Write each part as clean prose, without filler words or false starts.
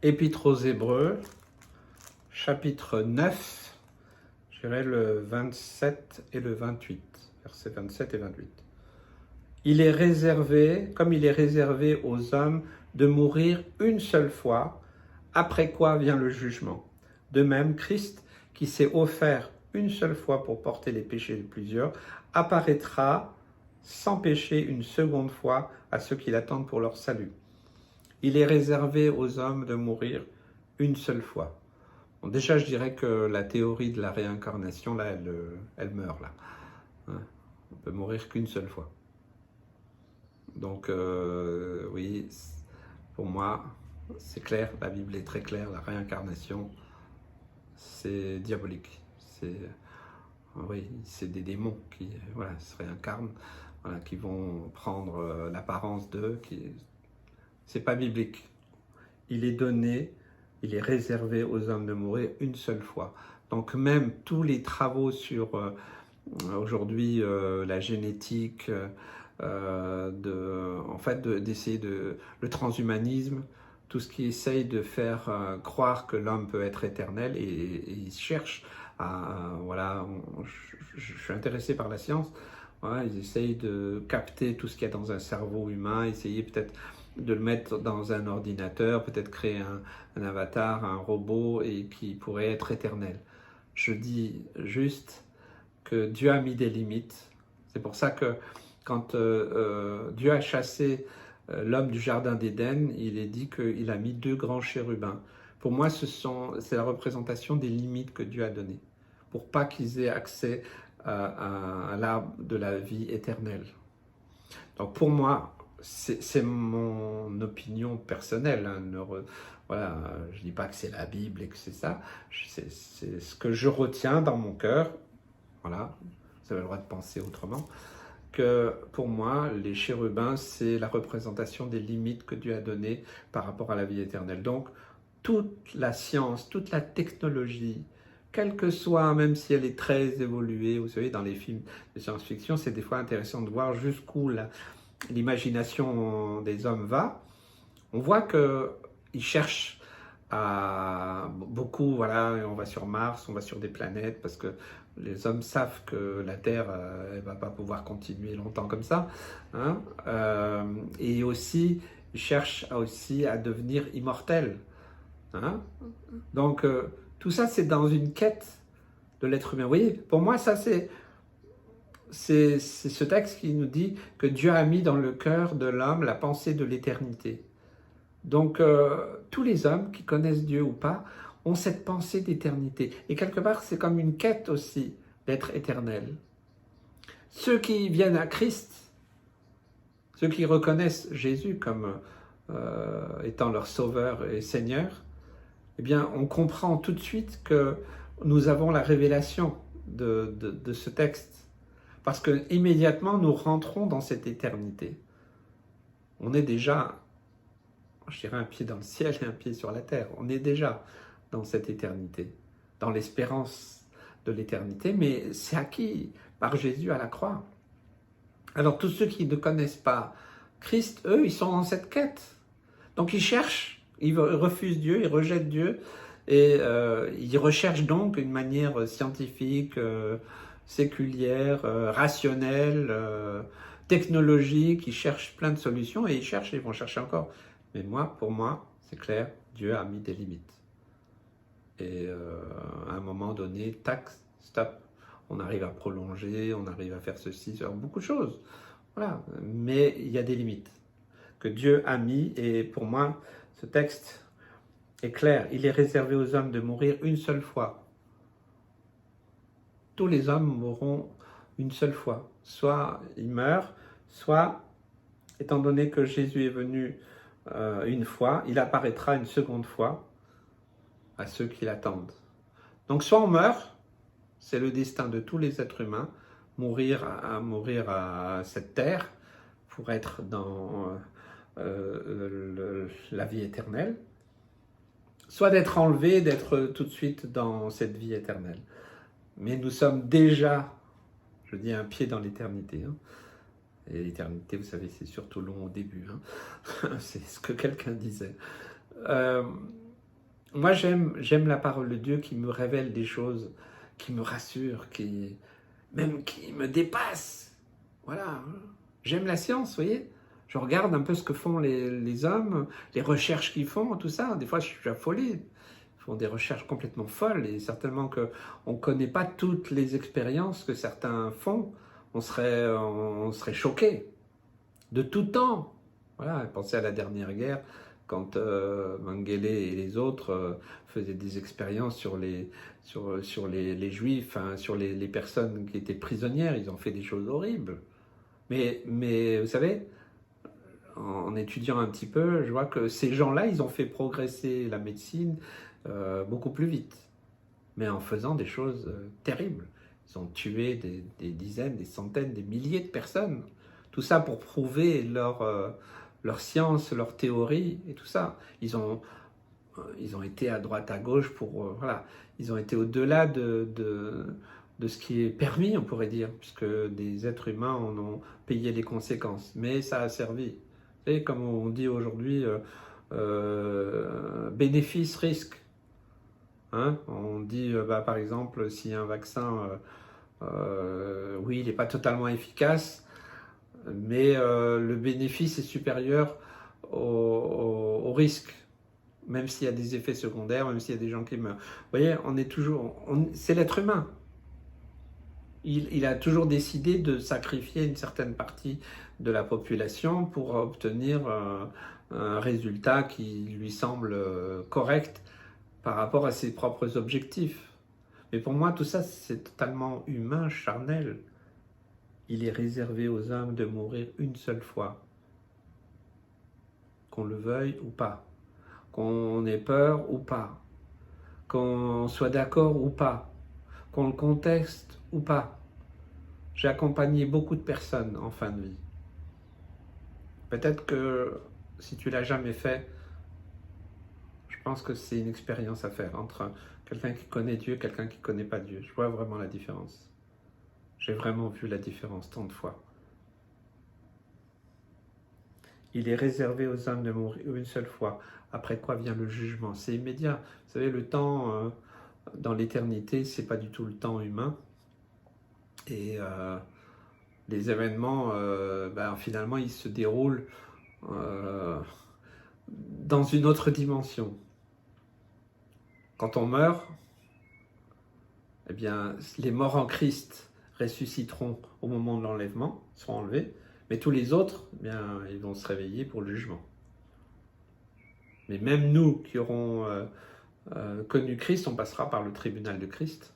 Épître aux Hébreux, chapitre 9, je dirais le 27 et le 28, versets 27 et 28. Il est réservé, comme il est réservé aux hommes, de mourir une seule fois, après quoi vient le jugement. De même, Christ, qui s'est offert une seule fois pour porter les péchés de plusieurs, apparaîtra sans péché une seconde fois à ceux qui l'attendent pour leur salut. Il est réservé aux hommes de mourir une seule fois. Bon, déjà, je dirais que la théorie de la réincarnation, là, elle meurt, là. Hein, on peut mourir qu'une seule fois. Donc, oui, pour moi, c'est clair, la Bible est très claire, la réincarnation, c'est diabolique. Oui, c'est des démons qui voilà, se réincarnent, voilà, qui vont prendre l'apparence d'eux. C'est pas biblique. Il est donné, il est réservé aux hommes de mourir une seule fois. Donc même tous les travaux sur aujourd'hui la génétique, d'essayer le transhumanisme, tout ce qui essaye de faire croire que l'homme peut être éternel, et il cherche à voilà, je suis intéressé par la science. Voilà, ils essayent de capter tout ce qu'il y a dans un cerveau humain, essayer peut-être de le mettre dans un ordinateur, peut-être créer un avatar, un robot, et qui pourrait être éternel. Je dis juste que Dieu a mis des limites. C'est pour ça que quand Dieu a chassé l'homme du jardin d'Éden, il est dit qu'il a mis 2 grands chérubins. Pour moi, c'est la représentation des limites que Dieu a données, pour pas qu'ils aient accès à l'arbre de la vie éternelle. Donc pour moi, c'est mon opinion personnelle. Hein, voilà, je ne dis pas que c'est la Bible et que c'est ça. C'est ce que je retiens dans mon cœur. Voilà, vous avez le droit de penser autrement. Que pour moi, les chérubins, c'est la représentation des limites que Dieu a données par rapport à la vie éternelle. Donc, toute la science, toute la technologie, quelle que soit, même si elle est très évoluée, vous savez, dans les films de science-fiction, c'est des fois intéressant de voir jusqu'où l'imagination des hommes va. On voit qu'ils cherchent à beaucoup, voilà, on va sur Mars, on va sur des planètes, parce que les hommes savent que la Terre, elle va pas pouvoir continuer longtemps comme ça. Hein, et aussi, ils cherchent aussi à devenir immortels. Hein. Donc, tout ça, c'est dans une quête de l'être humain. Vous voyez, pour moi, ça, c'est ce texte qui nous dit que Dieu a mis dans le cœur de l'homme la pensée de l'éternité. Donc, tous les hommes qui connaissent Dieu ou pas ont cette pensée d'éternité. Et quelque part, c'est comme une quête aussi d'être éternel. Ceux qui viennent à Christ, ceux qui reconnaissent Jésus comme étant leur sauveur et Seigneur, eh bien, on comprend tout de suite que nous avons la révélation de ce texte. Parce que immédiatement, nous rentrons dans cette éternité. On est déjà, je dirais, un pied dans le ciel et un pied sur la terre. On est déjà dans cette éternité, dans l'espérance de l'éternité, mais c'est acquis par Jésus à la croix. Alors tous ceux qui ne connaissent pas Christ, eux, ils sont dans cette quête. Donc ils cherchent, ils refusent Dieu, ils rejettent Dieu, et ils recherchent donc une manière scientifique, séculière, rationnelle, technologique. Ils cherchent plein de solutions, et ils cherchent, ils vont chercher encore. Mais pour moi, c'est clair, Dieu a mis des limites. Et à un moment donné, tac, stop, on arrive à prolonger, on arrive à faire ceci, faire beaucoup de choses. Voilà, mais il y a des limites que Dieu a mis, et pour moi, ce texte est clair. Il est réservé aux hommes de mourir une seule fois. Tous les hommes mourront une seule fois. Soit ils meurent, soit, étant donné que Jésus est venu une fois, il apparaîtra une seconde fois à ceux qui l'attendent. Donc soit on meurt, c'est le destin de tous les êtres humains, mourir à cette terre pour être dans la vie éternelle, soit d'être enlevé, d'être tout de suite dans cette vie éternelle. Mais nous sommes déjà, je dis, un pied dans l'éternité. Hein. Et l'éternité, vous savez, c'est surtout long au début. Hein. C'est ce que quelqu'un disait. moi j'aime la parole de Dieu qui me révèle des choses, qui me rassurent, même qui me dépassent. Voilà. J'aime la science, vous voyez. Je regarde un peu ce que font les hommes, les recherches qu'ils font, tout ça. Des fois, je suis affolé. Ils font des recherches complètement folles et certainement qu'on ne connaît pas toutes les expériences que certains font. On serait choqués. De tout temps. Voilà, pensez à la dernière guerre, quand Mengele et les autres faisaient des expériences sur les Juifs, hein, sur les personnes qui étaient prisonnières. Ils ont fait des choses horribles. Mais vous savez, en étudiant un petit peu, je vois que ces gens-là, ils ont fait progresser la médecine beaucoup plus vite, mais en faisant des choses terribles. Ils ont tué des dizaines, des centaines, des milliers de personnes. Tout ça pour prouver leur science, leur théorie et tout ça. Ils ont été à droite, à gauche pour... voilà. Ils ont été au-delà de ce qui est permis, on pourrait dire, puisque des êtres humains en ont payé les conséquences. Mais ça a servi. Et comme on dit aujourd'hui, bénéfice-risque. Hein, on dit, par exemple, s'il y a un vaccin, oui, il n'est pas totalement efficace, mais le bénéfice est supérieur au risque, même s'il y a des effets secondaires, même s'il y a des gens qui meurent. Vous voyez, c'est l'être humain. Il a toujours décidé de sacrifier une certaine partie de la population pour obtenir un résultat qui lui semble correct par rapport à ses propres objectifs. Mais pour moi, tout ça, c'est totalement humain, charnel. Il est réservé aux hommes de mourir une seule fois, qu'on le veuille ou pas, qu'on ait peur ou pas, qu'on soit d'accord ou pas, qu'on le conteste ou pas. J'ai accompagné beaucoup de personnes en fin de vie. Peut-être que si tu l'as jamais fait, je pense que c'est une expérience à faire entre quelqu'un qui connaît Dieu et quelqu'un qui ne connaît pas Dieu. Je vois vraiment la différence. J'ai vraiment vu la différence tant de fois. Il est réservé aux hommes de mourir une seule fois, après quoi vient le jugement. C'est immédiat. Vous savez, le temps dans l'éternité, c'est pas du tout le temps humain. Et les événements, finalement, ils se déroulent dans une autre dimension. Quand on meurt, eh bien, les morts en Christ ressusciteront au moment de l'enlèvement, seront enlevés, mais tous les autres, eh bien, ils vont se réveiller pour le jugement. Mais même nous qui aurons connu Christ, on passera par le tribunal de Christ.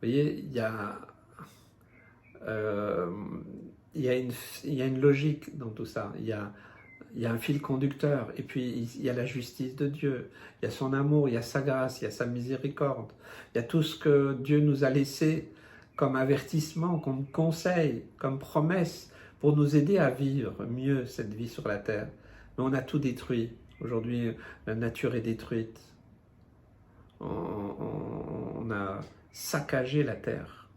Vous voyez, il y a une logique dans tout ça. Il y a un fil conducteur, et puis il y a la justice de Dieu, il y a son amour, il y a sa grâce, il y a sa miséricorde, il y a tout ce que Dieu nous a laissé comme avertissement, comme conseil, comme promesse, pour nous aider à vivre mieux cette vie sur la terre. Mais on a tout détruit. Aujourd'hui, la nature est détruite. On a saccagé la terre.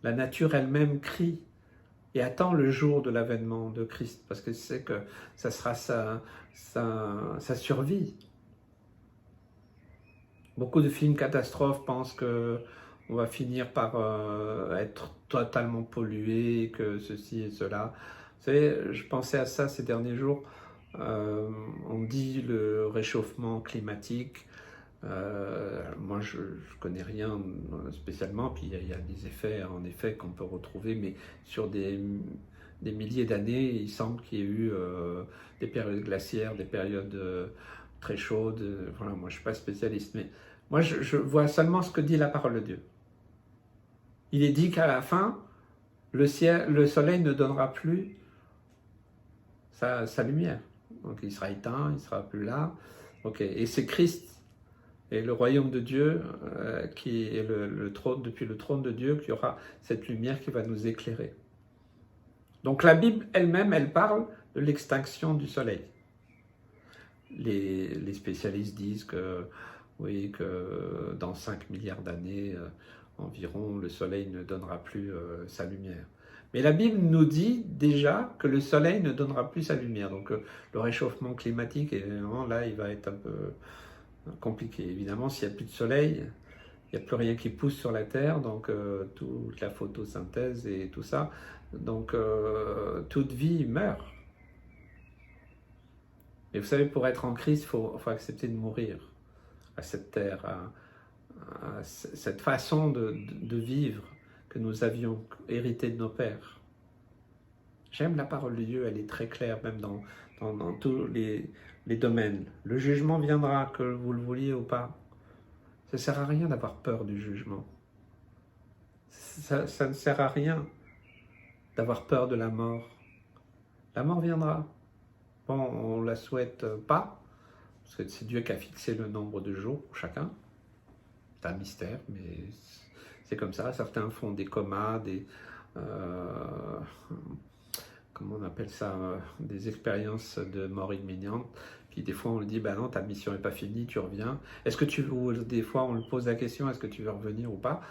La nature elle-même crie et attend le jour de l'avènement de Christ, parce que c'est que ça sera sa survie. Beaucoup de films catastrophes pensent qu'on va finir par être totalement pollué, que ceci et cela. Vous savez, je pensais à ça ces derniers jours. On dit le réchauffement climatique. Moi, je connais rien spécialement, puis il y a des effets, en effet, qu'on peut retrouver, mais sur des milliers d'années, il semble qu'il y ait eu des périodes glaciaires, des périodes très chaudes. Voilà, moi, je ne suis pas spécialiste, mais moi, je vois seulement ce que dit la parole de Dieu. Il est dit qu'à la fin, le soleil ne donnera plus sa lumière. Donc, il sera éteint, il ne sera plus là. Ok, et c'est Christ et le royaume de Dieu, qui est le trône, depuis le trône de Dieu, qui aura cette lumière qui va nous éclairer. Donc la Bible elle-même, elle parle de l'extinction du soleil. Les spécialistes disent que, oui, que dans 5 milliards d'années environ, le soleil ne donnera plus sa lumière. Mais la Bible nous dit déjà que le soleil ne donnera plus sa lumière. Donc le réchauffement climatique, évidemment, là, il va être un peu Compliqué. Évidemment, s'il n'y a plus de soleil, il n'y a plus rien qui pousse sur la Terre, donc toute la photosynthèse et tout ça, donc toute vie meurt. Et vous savez, pour être en Christ, il faut accepter de mourir à cette terre, à cette façon de vivre que nous avions hérité de nos pères. J'aime la parole de Dieu, elle est très claire, même dans tous les domaines. Le jugement viendra, que vous le vouliez ou pas. Ça ne sert à rien d'avoir peur du jugement. Ça ne sert à rien d'avoir peur de la mort. La mort viendra. Bon, on ne la souhaite pas, parce que c'est Dieu qui a fixé le nombre de jours pour chacun. C'est un mystère, mais c'est comme ça. Certains font des comas, comment on appelle ça, des expériences de mort imminente. Puis des fois on lui dit, bah non, ta mission n'est pas finie, tu reviens. Ou des fois on lui pose la question, est-ce que tu veux revenir ou pas?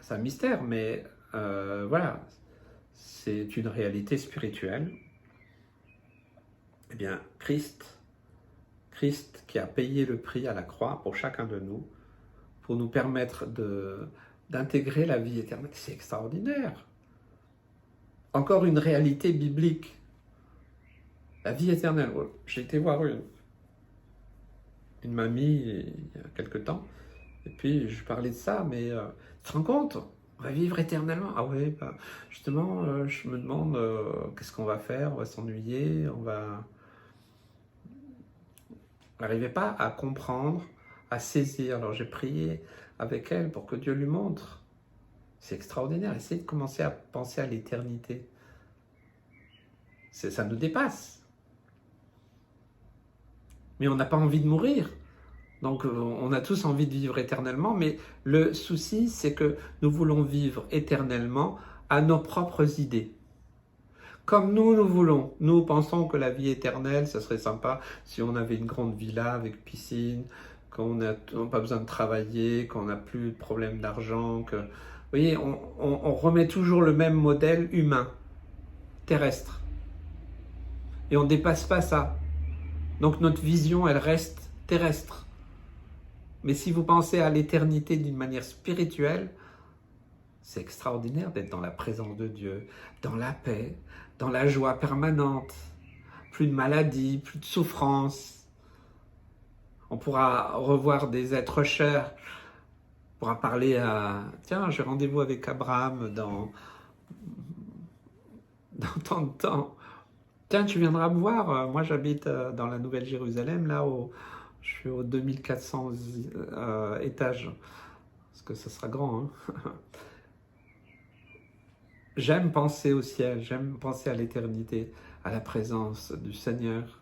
C'est un mystère, mais voilà, c'est une réalité spirituelle. Eh bien, Christ qui a payé le prix à la croix pour chacun de nous, pour nous permettre d'intégrer la vie éternelle, c'est extraordinaire. Encore une réalité biblique. La vie éternelle. J'ai été voir une mamie il y a quelque temps, et puis je parlais de ça, mais tu te rends compte? On va vivre éternellement. Ah oui, bah, justement, je me demande qu'est-ce qu'on va faire? On va s'ennuyer, on n'arrivait pas à comprendre, à saisir. Alors j'ai prié avec elle pour que Dieu lui montre. C'est extraordinaire. Essayez de commencer à penser à l'éternité. Ça nous dépasse. Mais on n'a pas envie de mourir. Donc on a tous envie de vivre éternellement, mais le souci, c'est que nous voulons vivre éternellement à nos propres idées. Comme nous voulons. Nous pensons que la vie éternelle, ça serait sympa si on avait une grande villa avec piscine, qu'on n'a pas besoin de travailler, qu'on n'a plus de problème d'argent. Vous voyez, on remet toujours le même modèle humain, terrestre. Et on ne dépasse pas ça. Donc notre vision, elle reste terrestre. Mais si vous pensez à l'éternité d'une manière spirituelle, c'est extraordinaire d'être dans la présence de Dieu, dans la paix, dans la joie permanente. Plus de maladie, plus de souffrance. On pourra revoir des êtres chers. On pourra parler à... Tiens, j'ai rendez-vous avec Abraham dans tant de temps. Tiens, tu viendras me voir. Moi, j'habite dans la Nouvelle-Jérusalem, là, je suis au 2400 étages. Parce que ça sera grand, hein. J'aime penser au ciel, j'aime penser à l'éternité, à la présence du Seigneur.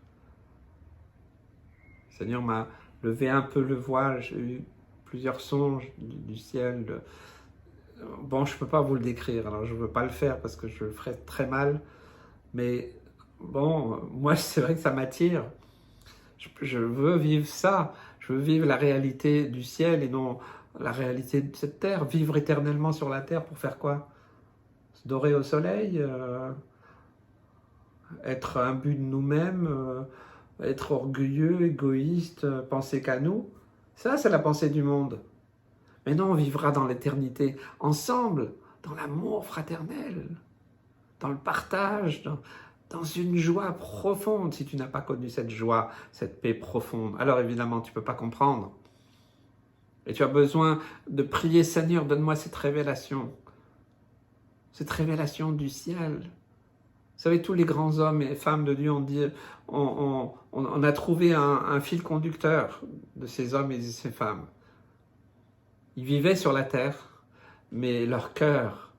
Le Seigneur m'a levé un peu le voile, j'ai eu plusieurs songes du ciel. Bon, je ne peux pas vous le décrire, alors je ne veux pas le faire parce que je le ferais très mal. Mais bon, moi, c'est vrai que ça m'attire. Je veux vivre ça, je veux vivre la réalité du ciel et non la réalité de cette terre. Vivre éternellement sur la terre pour faire quoi? Se dorer au soleil, être imbu de nous-mêmes, être orgueilleux, égoïste, penser qu'à nous. Ça, c'est la pensée du monde. Mais non, on vivra dans l'éternité, ensemble, dans l'amour fraternel, dans le partage, dans une joie profonde. Si tu n'as pas connu cette joie, cette paix profonde, alors évidemment, tu ne peux pas comprendre. Et tu as besoin de prier, Seigneur, donne-moi cette révélation du ciel. Vous savez, tous les grands hommes et femmes de Dieu ont dit, on a trouvé un fil conducteur de ces hommes et de ces femmes. Ils vivaient sur la terre, mais leur cœur,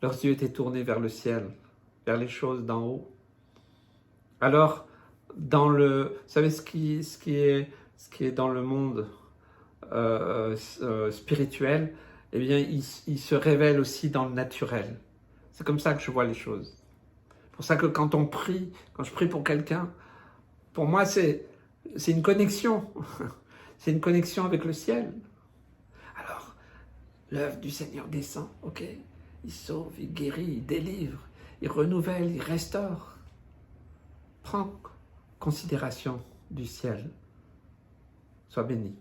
leurs yeux étaient tournés vers le ciel, vers les choses d'en haut. Alors, vous savez ce qui est dans le monde spirituel, eh bien, il se révèle aussi dans le naturel. C'est comme ça que je vois les choses. C'est pour ça que quand je prie pour quelqu'un, pour moi, c'est une connexion. C'est une connexion avec le ciel. Alors, l'œuvre du Seigneur descend, ok? Il sauve, il guérit, il délivre, il renouvelle, il restaure. Prends considération du ciel. Sois béni.